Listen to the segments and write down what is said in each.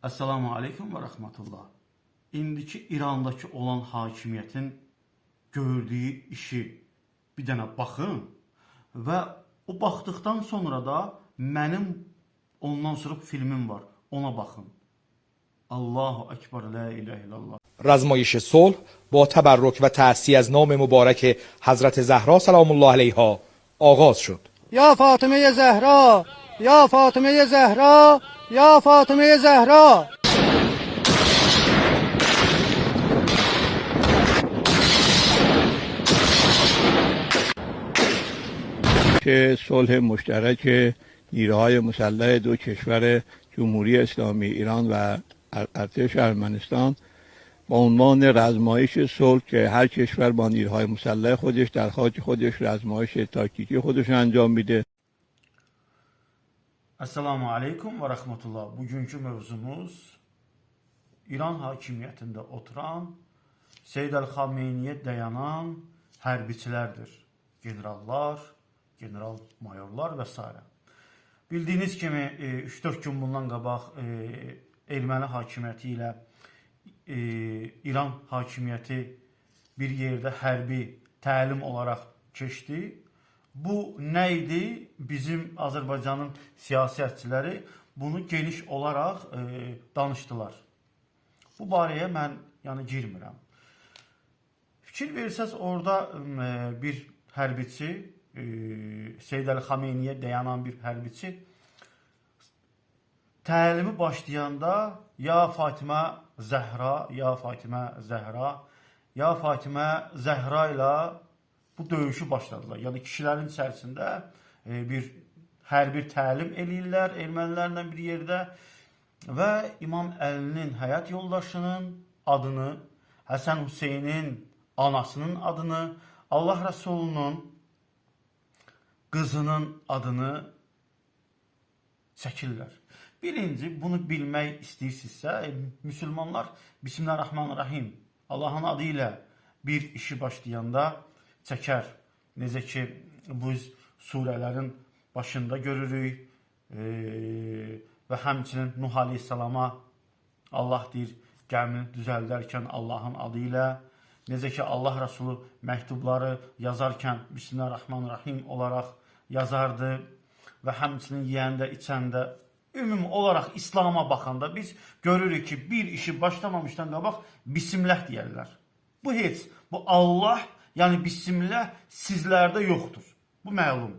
Esselamu Aleyküm ve Rahmetullah. İndiki İrandakı olan hakimiyyətin gördüyü işi bir dənə baxın və o baxdıqdan sonra da mənim ondan sonra filmim var. Ona baxın. Allahu Ekber, la ilahe illallah. رزمایش صلح با تبرک و تأسی از نام مبارک حضرت زهرا سلام الله علیها آغاز شد. یا فاطمه زهرا، یا فاطمه زهرا، یا فاطمه زهرا. که صلح مشترک نیروهای مسلح دو کشور جمهوری اسلامی ایران و ارتش ارمنستان با عنوان رزمایش صلح که هر کشور با نیروهای مسلح خودش در خاک خودش رزمایش تاکتیکی خودش انجام میده. Esselamu Aleyküm ve Rahmetullah. Bugünkü mövzumuz İran hakimiyyətində oturan, Seyyid Əl-Xameyniyə dayanan hərbiçilərdir. Generallar, general mayorlar və s. Bildiyiniz kimi 3-4 gün bundan qabaq erməni hakimiyyəti ilə İran hakimiyyəti bir yerdə hərbi təlim olaraq keçdi. Bu nə idi? Bizim Azərbaycanın siyasətçiləri bunu geniş olaraq danışdılar. Bu barəyə mən girmirəm. Fikir verirsəz, orada bir hərbiçi, Seyyid Əl-Xameyniyə dayanan bir hərbiçi təlimi başlayanda ya Fatimə Zəhra, ya Fatimə Zəhra, ya Fatimə Zəhra ilə bu döyüşü başladılar. Yəni kişilərin içərisində bir hərbi təlim eləyirlər ermənilərlə bir yerdə və İmam Əlinin həyat yoldaşının adını, Həsən Hüseynin anasının adını, Allah Rəsulunun qızının adını çəkirlər. Birinci, bunu bilmək istəyirsinizsə, müsəlmanlar Bismillahirrahmanirrahim, Allahın adı ilə bir işi başlayanda çəkər. Necə ki, bu surələrin başında görürük və həmçinin Nuh Aleyhisselama Allah deyir, gəmini düzəldərkən Allahın adı ilə, necə ki, Allah Rəsulü məktubları yazarkən Bismillahirrahmanirrahim olaraq yazardı və həmçinin yeyəndə, içəndə, ümumi olaraq İslam'a baxanda biz görürük ki, bir işi başlamamışdan qabaq Bismillah deyərlər. Bu heç, bu Allah, yəni Bismillah sizlərdə yoxdur. Bu məlum.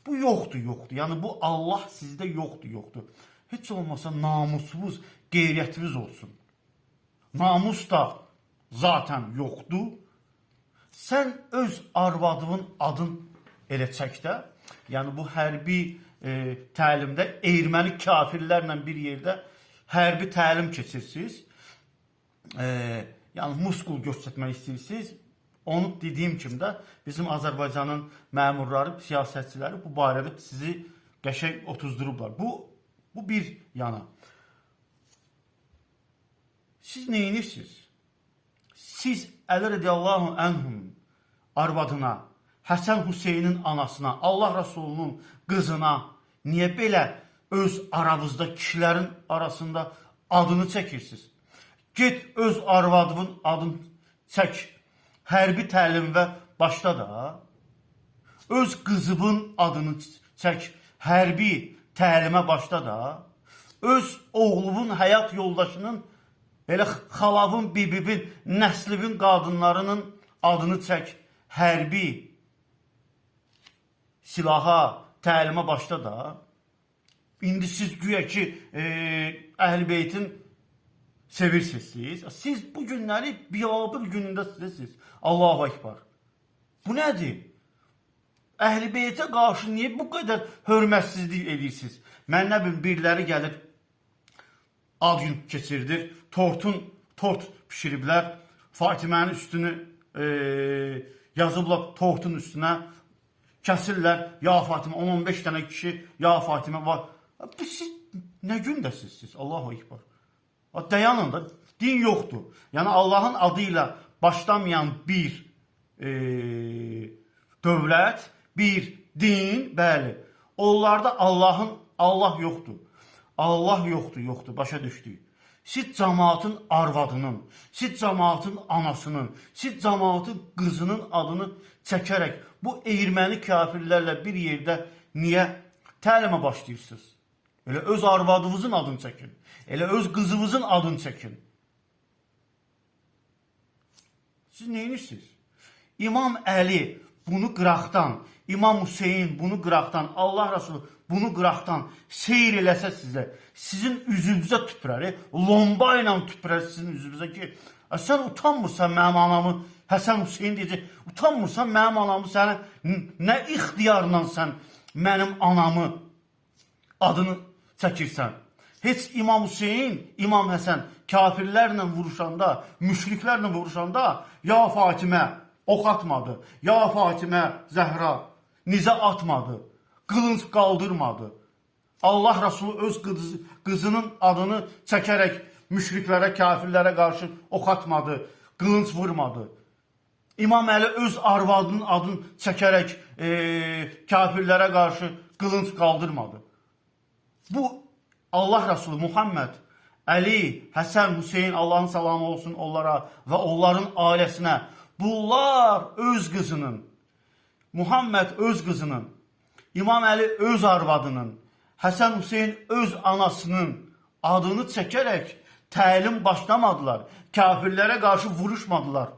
Bu yoxdur. Yəni bu Allah sizdə yoxdur. Heç olmasa namusumuz, qeyrətimiz olsun. Namus da zaten yoxdur. Sən öz arvadının adın elə çək də, yəni bu hərbi təlimdə erməni kafirlərlə bir yerdə hərbi təlim keçirsiniz. Yəni muskul göstərmək istəyirsiniz. Onu dediyim kimi də bizim Azərbaycanın məmurları, siyasətçiləri bu barədə sizi qəşəng otuzdurublar. Bu bir yana. Siz nə edirsiniz? Siz Əli radiyallahu anhum arvadına, Həsən Hüseynin anasına, Allah Rəsulunun qızına niyə belə öz aranızda kişilərin arasında adını çəkirsiniz? Get öz arvadının adını çək. Hərbi təlim və başla da. Öz qızının adını çək. Hərbi təlimə başla da. Öz oğlunun, həyat yoldaşının, elə xalavın, bibibin, nəslivin qadınlarının adını çək. Hərbi silaha, təlimə başla da. İndi siz güya ki, Əhl-i Beytin sevirsiniz. Siz bu günləri biabır günündə sizəsiniz. Allahu Ekber. Bu nədir? Əhl-i Beytə qarşı niyə bu qədər hörmətsizlik edirsiniz? Mən nə bilim, biriləri gəlir, ad gün keçirdir, tort pişiriblər, Fatimənin üstünü yazıblar tortun üstünə, kəsirlər, ya Fatimə, 10-15 dənə kişi, ya Fatimə var. Bu siz nə gündəsiniz siz? Allahu Ekber. Dayanın da, din yoxdur. Yəni Allahın adı ilə başlamayan bir dövlət, bir din, bəli. Onlarda Allah yoxdur. Allah yoxdur, başa düşdük. Siz cəmaatın arvadının, siz cəmaatın anasının, siz cəmaatın qızının adını çəkərək bu erməni kafirlərlə bir yerdə niyə təlimə başlayırsınız? Elə öz arvadınızın adını çəkin. Elə öz qızınızın adını çəkin. Siz neyinirsiniz? İmam Əli bunu qıraqdan, İmam Hüseyin bunu qıraqdan, Allah Resulü bunu qıraqdan seyr eləsə sizə, sizin üzünüzə tüpürər, lomba ilə tüpürər sizin üzünüzə ki, sən utanmırsan mənim anamı, Həsən Hüseyin deyəcək, utanmırsan mənim anamı sənə, nə ixtiyarla sən mənim anamı adını çəkirsən. Heç İmam Hüseyin, İmam Həsən kafirlərlə vuruşanda, müşriklərlə vuruşanda, ya Fatimə ox atmadı, ya Fatimə Zəhra nizə atmadı, qılınc qaldırmadı. Allah Resulü öz qızının adını çəkərək müşriklərə, kafirlərə qarşı ox atmadı, qılınc vurmadı. İmam Əli öz arvadının adını çəkərək kafirlərə qarşı qılınc qaldırmadı. Bu Allah Resulü Muhammed, Əli, Həsən, Hüseyin, Allahın salamı olsun onlara və onların ailəsinə. Bunlar öz qızının, Muhammed öz qızının, İmam Əli öz arvadının, Həsən Hüseyin öz anasının adını çəkərək təlim başlamadılar. Kafirlərə qarşı vuruşmadılar.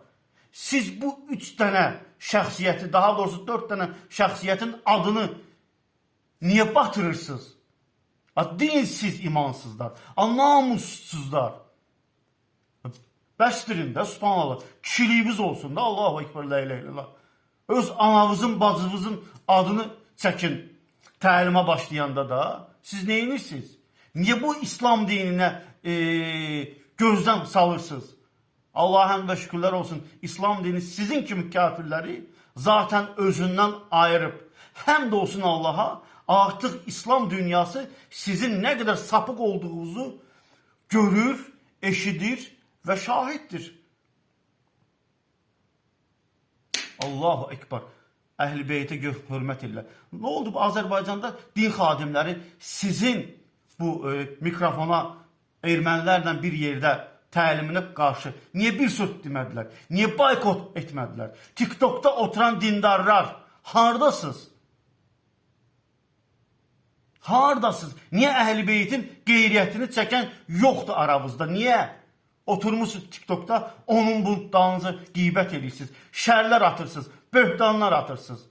Siz bu 3 dənə şəxsiyyəti, daha doğrusu 4 dənə şəxsiyyətin adını niyə batırırsınız? Dinsiz imansızlar, namussuzlar. Bəsdirin də, subhanallah, kişiliğimiz olsun da, Allahu Ekber, la ilahe illallah. Öz anavızın, bacınızın adını çəkin təlimə başlayanda da. Siz neyinirsiniz? Niyə bu İslam dininə gözdən salırsınız? Allah'a həmd və şükürlər olsun. İslam dini sizin kimi kafirləri zaten özündən ayırıb. Həmd olsun Allah'a, artıq İslam dünyası sizin nə qədər sapıq olduğunuzu görür, eşidir və şahiddir. Allahu Ekber. Əhl-i Beytə hörmət edirlər. Nə oldu bu Azərbaycanda din xadimləri sizin bu mikrofona ermənilərlə bir yerdə təliminə qarşı niyə bir söz demədilər? Niyə boykot etmədilər? TikTokda oturan dindarlar hardasınız? Hardasınız? Niyə Əhl-i Beytin qeyriyyətini çəkən yoxdur aramızda? Niyə? Oturmuşsunuz TikTokda onun bu dalınızı qeybət edirsiniz. Şərlər atırsınız, böhtanlar atırsınız.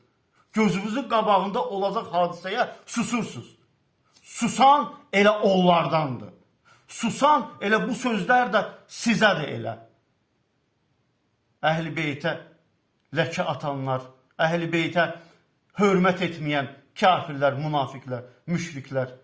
Gözünüzün qabağında olacaq hadisəyə susursunuz. Susan elə onlardandır. Susan elə bu sözlər də sizədir elə. Əhl-i Beytə ləkə atanlar, Əhl-i Beytə hörmət etməyən kafirlər, münafiqlər, müşriklər.